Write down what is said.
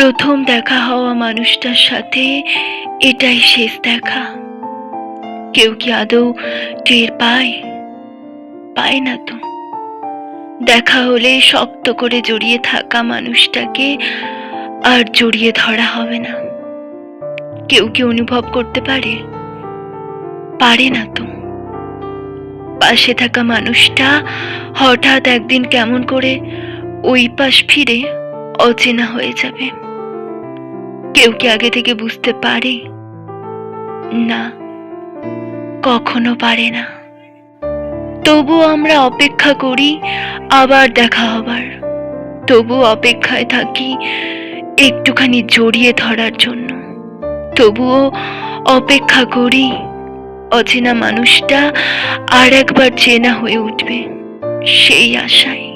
প্রথম দেখা হওয়া মানুষটার সাথে এটাই শেষ দেখা। কেউ কি আদৌ টের পায়? পায় না তো। দেখা হলে শক্ত করে জড়িয়ে থাকা মানুষটাকে আর জড়িয়ে ধরা হবে না। কেউ কি অনুভব করতে পারে? পারে না তো। পাশে থাকা মানুষটা হঠাৎ একদিন কেমন করে ওই পাশ ফিরে অচেনা হয়ে যাবে। কেউ কি আগে থেকে বুঝতে পারে? না, কখনো পারে না। তবুও আমরা অপেক্ষা করি আবার দেখা হবার। তবুও অপেক্ষায় থাকি একটুখানি জড়িয়ে ধরার জন্য। তবুও অপেক্ষা করি অচেনা মানুষটা আর একবার চেনা হয়ে উঠবে, সেই আশায়।